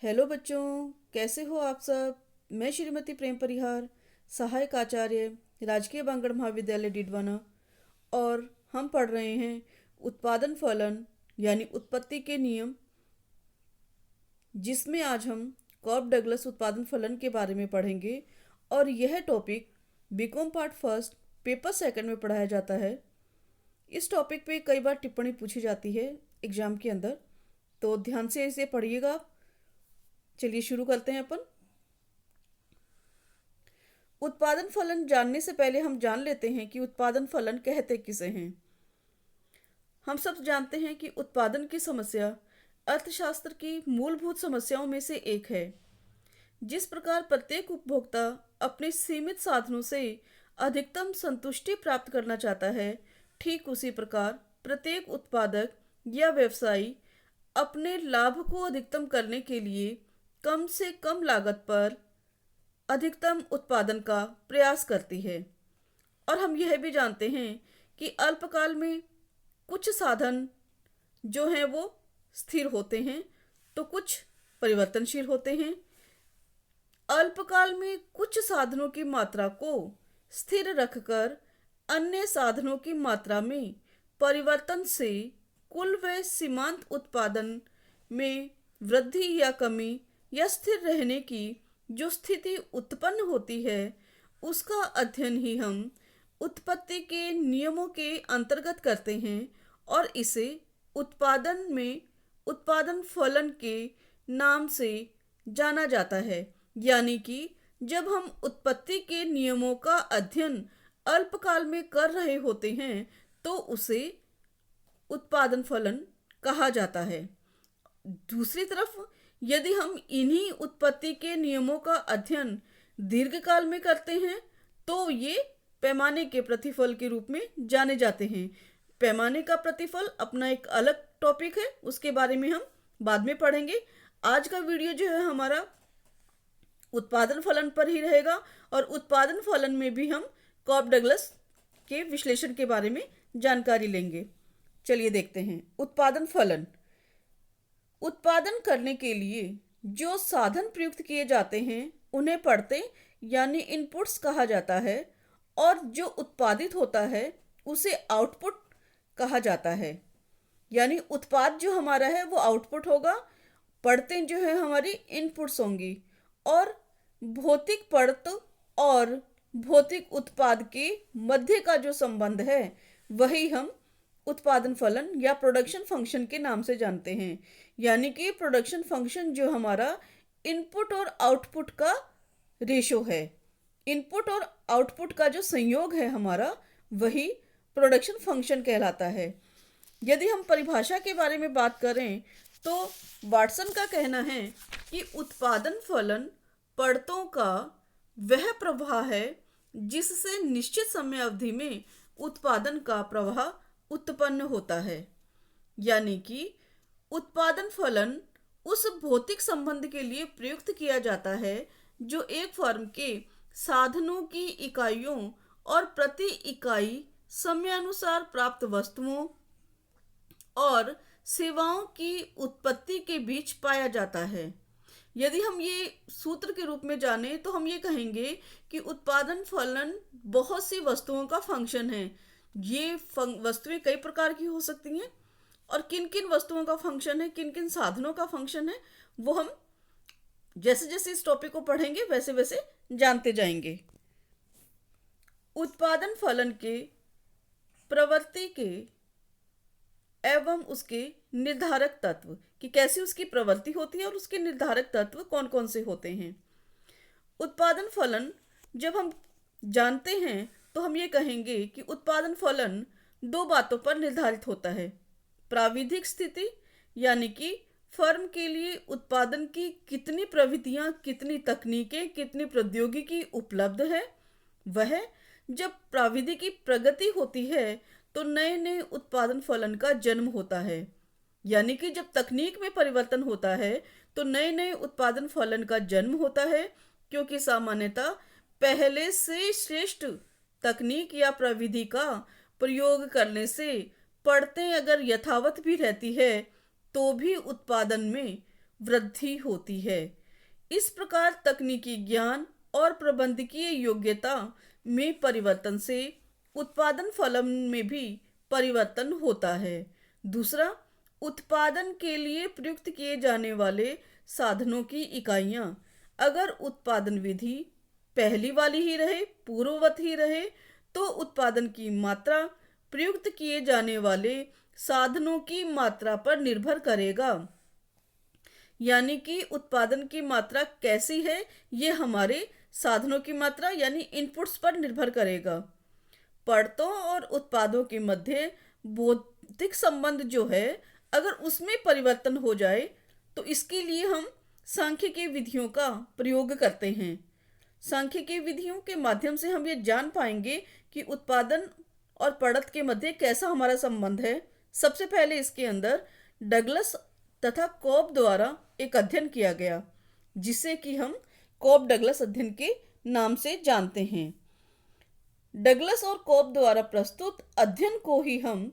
Hello बच्चों, कैसे हो आप सब। मैं श्रीमती प्रेम परिहार, सहायक आचार्य, राजकीय बांगड़ महाविद्यालय डीडवाना। और हम पढ़ रहे हैं उत्पादन फलन यानी उत्पत्ति के नियम, जिसमें आज हम कॉब डगलस उत्पादन फलन के बारे में पढ़ेंगे। और यह topic BCom part first paper second में पढ़ाया जाता है। इस टॉपिक पे कई बार टिप्पणी पूछी जाती है एग्जाम के अंदर, तो ध्यान से इसे पढ़िएगा। चलिए शुरू करते हैं अपन। उत्पादन फलन जानने से पहले हम जान लेते हैं कि उत्पादन फलन कहते किसे हैं। हम सब जानते हैं कि उत्पादन की समस्या अर्थशास्त्र की मूलभूत समस्याओं में से एक है। जिस प्रकार प्रत्येक उपभोक्ता अपने सीमित साधनों से अधिकतम संतुष्टि प्राप्त करना चाहता है, ठीक उसी प्रकार प्रत्येक उत्पादक या व्यवसायी अपने लाभ को अधिकतम करने के लिए कम से कम लागत पर अधिकतम उत्पादन का प्रयास करती है। और हम यह भी जानते हैं कि अल्पकाल में कुछ साधन जो हैं वो स्थिर होते हैं, तो कुछ परिवर्तनशील होते हैं। अल्पकाल में कुछ साधनों की मात्रा को स्थिर रखकर अन्य साधनों की मात्रा में परिवर्तन से कुल व सीमांत उत्पादन में वृद्धि या कमी या स्थिर रहने की जो स्थिति उत्पन्न होती है, उसका अध्ययन ही हम उत्पत्ति के नियमों के अंतर्गत करते हैं। और इसे उत्पादन में उत्पादन फलन के नाम से जाना जाता है। यानी कि जब हम उत्पत्ति के नियमों का अध्ययन अल्पकाल में कर रहे होते हैं, तो उसे उत्पादन फलन कहा जाता है। दूसरी तरफ यदि हम इन्हीं उत्पत्ति के नियमों का अध्ययन दीर्घकाल में करते हैं, तो ये पैमाने के प्रतिफल के रूप में जाने जाते हैं। पैमाने का प्रतिफल अपना एक अलग टॉपिक है, उसके बारे में हम बाद में पढ़ेंगे। आज का वीडियो जो है हमारा उत्पादन फलन पर ही रहेगा, और उत्पादन फलन में भी हम कॉब डगलस के विश्लेषण के बारे में जानकारी लेंगे। चलिए देखते हैं उत्पादन फलन। उत्पादन करने के लिए जो साधन प्रयुक्त किए जाते हैं उन्हें पढ़ते यानी इनपुट्स कहा जाता है, और जो उत्पादित होता है उसे आउटपुट कहा जाता है। यानी उत्पाद जो हमारा है वो आउटपुट होगा, पढ़ते जो है हमारी इनपुट्स होंगी। और भौतिक पड़त और भौतिक उत्पाद के मध्य का जो संबंध है वही हम उत्पादन फलन या प्रोडक्शन फंक्शन के नाम से जानते हैं। यानी कि प्रोडक्शन फंक्शन जो हमारा इनपुट और आउटपुट का रेशो है, इनपुट और आउटपुट का जो संयोग है हमारा, वही प्रोडक्शन फंक्शन कहलाता है। यदि हम परिभाषा के बारे में बात करें तो वाटसन का कहना है कि उत्पादन फलन पड़तों का वह प्रवाह है जिससे निश्चित समय अवधि में उत्पादन का प्रवाह उत्पन्न होता है। यानी कि उत्पादन फलन उस भौतिक संबंध के लिए प्रयुक्त किया जाता है जो एक फर्म के साधनों की इकाइयों और प्रति इकाई समयानुसार प्राप्त वस्तुओं और सेवाओं की उत्पत्ति के बीच पाया जाता है। यदि हम ये सूत्र के रूप में जाने तो हम ये कहेंगे कि उत्पादन फलन बहुत सी वस्तुओं का फंक्शन है। ये वस्तुएं कई प्रकार की हो सकती हैं, और किन किन वस्तुओं का फंक्शन है, किन किन साधनों का फंक्शन है, वो हम जैसे जैसे इस टॉपिक को पढ़ेंगे वैसे वैसे जानते जाएंगे। उत्पादन फलन के प्रवृत्ति के एवं उसके निर्धारक तत्व कि कैसी उसकी प्रवृत्ति होती है और उसके निर्धारक तत्व कौन कौन से होते हैं। उत्पादन फलन जब हम जानते हैं तो हम ये कहेंगे कि उत्पादन फलन दो बातों पर निर्धारित होता है। प्राविधिक स्थिति यानी कि फर्म के लिए उत्पादन की कितनी प्रविधियां, कितनी तकनीकें, कितनी प्रौद्योगिकी उपलब्ध है। वह जब प्राविधिकी प्रगति होती है तो नए नए उत्पादन फलन का जन्म होता है। यानी कि जब तकनीक में परिवर्तन होता है तो नए नए उत्पादन फलन का जन्म होता है, क्योंकि सामान्यतः पहले से श्रेष्ठ तकनीक या प्रविधि का प्रयोग करने से पड़तें अगर यथावत भी रहती है तो भी उत्पादन में वृद्धि होती है। इस प्रकार तकनीकी ज्ञान और प्रबंधकीय योग्यता में परिवर्तन से उत्पादन फलन में भी परिवर्तन होता है। दूसरा, उत्पादन के लिए प्रयुक्त किए जाने वाले साधनों की इकाइयाँ अगर उत्पादन विधि पहली वाली ही रहे, पूर्ववत ही रहे, तो उत्पादन की मात्रा प्रयुक्त किए जाने वाले साधनों की मात्रा पर निर्भर करेगा। यानी कि उत्पादन की मात्रा कैसी है, ये हमारे साधनों की मात्रा यानी इनपुट्स पर निर्भर करेगा। परतों और उत्पादों के मध्य भौतिक संबंध जो है, अगर उसमें परिवर्तन हो जाए तो इसके लिए हम सांख्यिकीय विधियों का प्रयोग करते हैं। सांख्यिकीय विधियों के माध्यम से हम ये जान पाएंगे कि उत्पादन और पड़त के मध्य कैसा हमारा संबंध है। सबसे पहले इसके अंदर डगलस तथा कोब द्वारा एक अध्ययन किया गया, जिसे कि हम कोब डगलस अध्ययन के नाम से जानते हैं। डगलस और कोब द्वारा प्रस्तुत अध्ययन को ही हम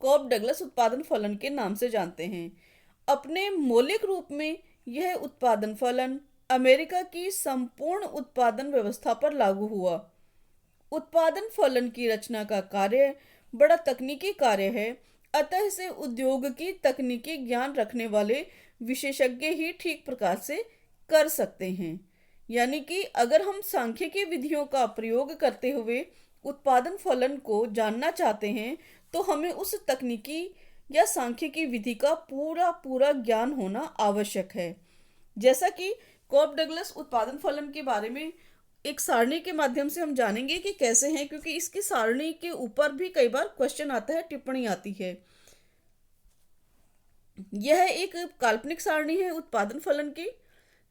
कोब डगलस उत्पादन फलन के नाम से जानते हैं। अपने मौलिक रूप में यह उत्पादन फलन अमेरिका की संपूर्ण उत्पादन व्यवस्था पर लागू हुआ। उत्पादन फलन की रचना का कार्य बड़ा तकनीकी कार्य है, अतः इसे उद्योग की तकनीकी ज्ञान रखने वाले विशेषज्ञ ही ठीक प्रकार से कर सकते हैं। यानी कि अगर हम सांख्यिकीय विधियों का प्रयोग करते हुए उत्पादन फलन को जानना चाहते हैं, तो हमें उस तकनीकी या सांख्यिकीय विधि का पूरा ज्ञान होना आवश्यक है। जैसा कि कोब डगलस उत्पादन फलन के बारे में एक सारणी के माध्यम से हम जानेंगे कि कैसे हैं, क्योंकि इसकी सारणी के ऊपर भी कई बार क्वेश्चन आता है, टिप्पणी आती है। यह एक काल्पनिक सारणी है उत्पादन फलन की,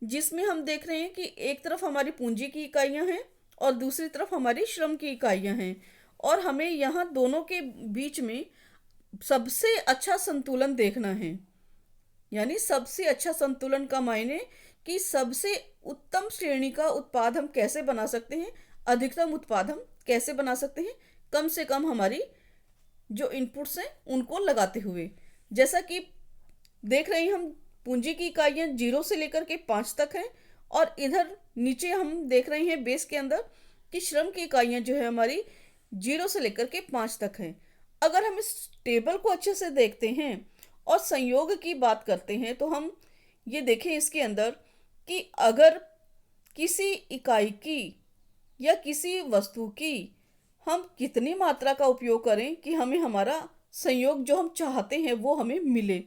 जिसमें हम देख रहे हैं कि एक तरफ हमारी पूंजी की इकाइयां हैं और दूसरी तरफ हमारी श्रम की इकाइयां हैं, और हमें यहाँ दोनों के बीच में सबसे अच्छा संतुलन देखना है। यानी सबसे अच्छा संतुलन का मायने कि सबसे उत्तम श्रेणी का उत्पाद हम कैसे बना सकते हैं, अधिकतम उत्पाद हम कैसे बना सकते हैं, कम से कम हमारी जो इनपुट्स हैं उनको लगाते हुए। जैसा कि देख रहे हैं हम, पूंजी की इकाइयाँ 0 से लेकर के 5 तक हैं, और इधर नीचे हम देख रहे हैं बेस के अंदर कि श्रम की इकाइयाँ जो है हमारी 0 से लेकर के 5 तक हैं। अगर हम इस टेबल को अच्छे से देखते हैं और संयोग की बात करते हैं, तो हम ये देखें इसके अंदर कि अगर किसी इकाई की या किसी वस्तु की हम कितनी मात्रा का उपयोग करें कि हमें हमारा संयोग जो हम चाहते हैं वो हमें मिले।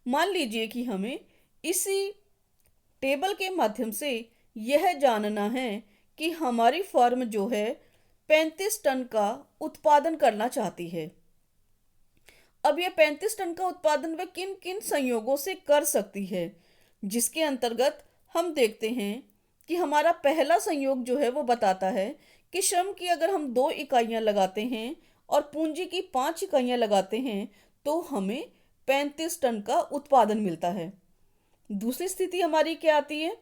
मान लीजिए कि हमें इसी टेबल के माध्यम से यह जानना है कि हमारी फर्म जो है 35 टन का उत्पादन करना चाहती है। अब यह 35 टन का उत्पादन वह किन किन संयोगों से कर सकती है, जिसके अंतर्गत हम देखते हैं कि हमारा पहला संयोग जो है वो बताता है कि श्रम की अगर हम 2 इकाइयाँ लगाते हैं और पूंजी की 5 इकाइयाँ लगाते हैं, तो हमें 35 टन का उत्पादन मिलता है। दूसरी स्थिति हमारी क्या आती है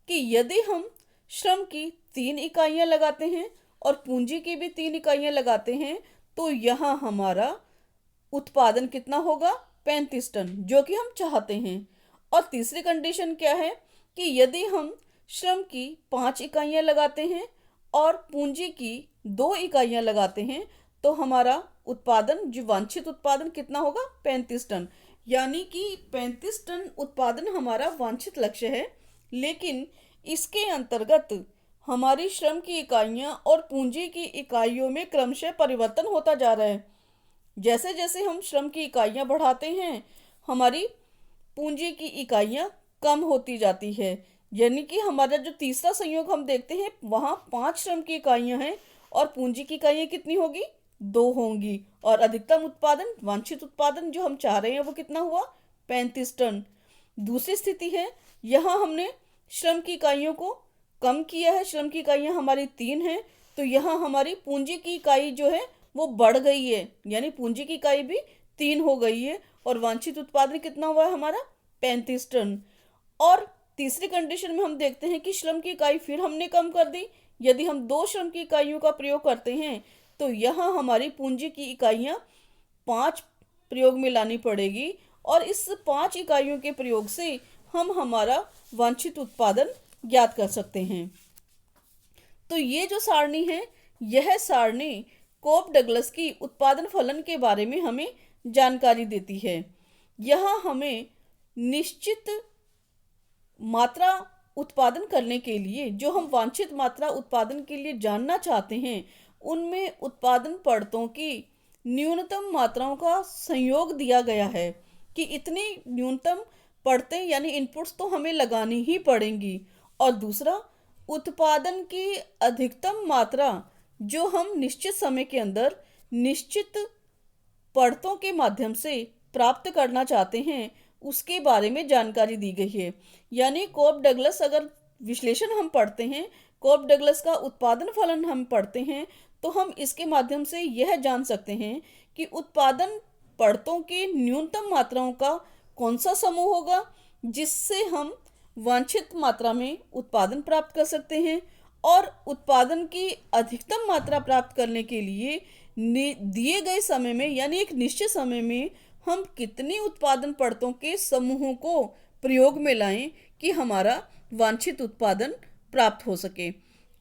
कि यदि हम श्रम की 3 इकाइयाँ लगाते हैं और पूंजी की भी 3 इकाइयाँ लगाते हैं, तो यहाँ हमारा उत्पादन कितना होगा, 35 टन, जो कि हम चाहते हैं। और तीसरी कंडीशन क्या है कि यदि हम श्रम की 5 इकाइयाँ लगाते हैं और पूंजी की 2 इकाइयाँ लगाते हैं, तो हमारा उत्पादन, जो वांछित उत्पादन कितना होगा, 35 टन। यानी कि 35 टन उत्पादन हमारा वांछित लक्ष्य है, लेकिन इसके अंतर्गत हमारी श्रम की इकाइयाँ और पूंजी की इकाइयों में क्रमशः परिवर्तन होता जा रहा है। जैसे जैसे हम श्रम की इकाइयाँ बढ़ाते हैं, हमारी पूंजी की इकाइयाँ कम होती जाती है। यानी कि हमारा जो तीसरा संयोग हम देखते हैं, वहाँ 5 श्रम की इकाइयाँ हैं और पूंजी की इकाइयाँ कितनी होगी, 2 होंगी, और अधिकतम उत्पादन, वांछित उत्पादन जो हम चाह रहे हैं वो कितना हुआ, 35 टन। दूसरी स्थिति है, यहाँ हमने श्रम की इकाइयों को कम किया है, श्रम की इकाइयाँ हमारी 3 हैं, तो यहाँ हमारी पूंजी की इकाई जो है वो बढ़ गई है, यानी पूंजी की इकाई भी 3 हो गई है, और वांछित उत्पादन कितना हुआ है हमारा, 35 टन। और तीसरी कंडीशन में हम देखते हैं कि श्रम की इकाई फिर हमने कम कर दी। यदि हम 2 श्रम की इकाइयों का प्रयोग करते हैं, तो यहाँ हमारी पूंजी की इकाइयाँ 5 प्रयोग में लानी पड़ेगी, और इस 5 इकाइयों के प्रयोग से हम हमारा वांछित उत्पादन ज्ञात कर सकते हैं। तो ये जो सारणी है, यह सारणी कोप डगलस की उत्पादन फलन के बारे में हमें जानकारी देती है। यहाँ हमें निश्चित मात्रा उत्पादन करने के लिए, जो हम वांछित मात्रा उत्पादन के लिए जानना चाहते हैं, उनमें उत्पादन परतों की न्यूनतम मात्राओं का संयोग दिया गया है कि इतनी न्यूनतम परतें यानी इनपुट्स तो हमें लगानी ही पड़ेंगी। और दूसरा, उत्पादन की अधिकतम मात्रा जो हम निश्चित समय के अंदर निश्चित परतों के माध्यम से प्राप्त करना चाहते हैं, उसके बारे में जानकारी दी गई है। यानी कोप डगलस अगर विश्लेषण हम पढ़ते हैं, कोप डगलस का उत्पादन फलन हम पढ़ते हैं, तो हम इसके माध्यम से यह जान सकते हैं कि उत्पादन परतों की न्यूनतम मात्राओं का कौन सा समूह होगा जिससे हम वांछित मात्रा में उत्पादन प्राप्त कर सकते हैं, और उत्पादन की अधिकतम मात्रा प्राप्त करने के लिए दिए गए समय में यानी एक निश्चित समय में हम कितनी उत्पादन परतों के समूहों को प्रयोग में लाएं कि हमारा वांछित उत्पादन प्राप्त हो सके।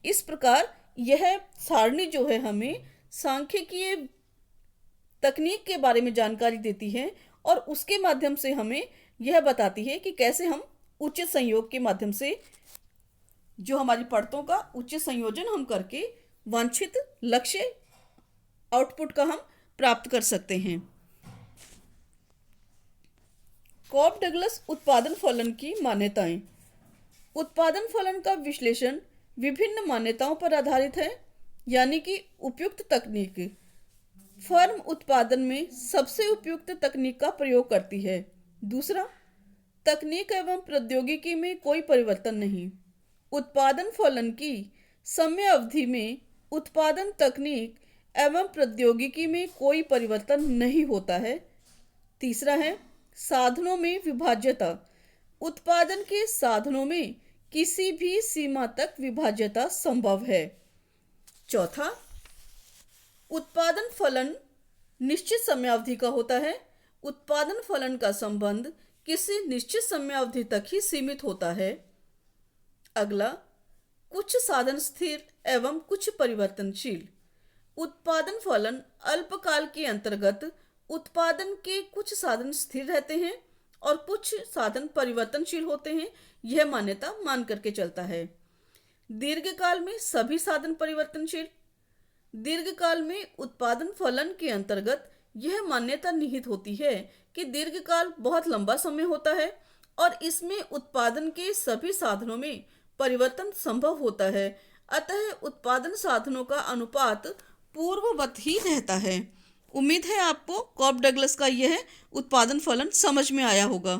इस प्रकार यह सारणी जो है हमें सांख्यिकीय तकनीक के बारे में जानकारी देती है और उसके माध्यम से हमें यह बताती है कि कैसे हम उचित संयोग के माध्यम से जो हमारी परतों का उचित संयोजन हम करके वांछित लक्ष्य आउटपुट का हम प्राप्त कर सकते हैं। कोप डगलस उत्पादन फलन की मान्यताएं। उत्पादन फलन का विश्लेषण विभिन्न मान्यताओं पर आधारित है, यानी कि उपयुक्त तकनीक फर्म उत्पादन में सबसे उपयुक्त तकनीक का प्रयोग करती है। दूसरा, तकनीक एवं प्रौद्योगिकी में कोई परिवर्तन नहीं। उत्पादन फलन की समय अवधि में उत्पादन तकनीक एवं प्रौद्योगिकी में कोई परिवर्तन नहीं होता है। तीसरा है साधनों में विभाज्यता। उत्पादन के साधनों में किसी भी सीमा तक विभाज्यता संभव है। चौथा, उत्पादन फलन निश्चित समयावधि का होता है। उत्पादन फलन का संबंध किसी निश्चित समयावधि तक ही सीमित होता है। अगला, कुछ साधन स्थिर एवं कुछ परिवर्तनशील। उत्पादन फलन अल्पकाल के अंतर्गत उत्पादन के कुछ साधन स्थिर रहते हैं और कुछ साधन परिवर्तनशील होते हैं, यह मान्यता मान करके चलता है। दीर्घकाल में सभी साधन परिवर्तनशील। दीर्घकाल में उत्पादन फलन के अंतर्गत यह मान्यता निहित होती है कि दीर्घकाल बहुत लंबा समय होता है और इसमें उत्पादन के सभी साधनों में परिवर्तन संभव होता है, अतः उत्पादन साधनों का अनुपात पूर्ववत ही रहता है। उम्मीद है आपको कोप डगलस का यह उत्पादन फलन समझ में आया होगा।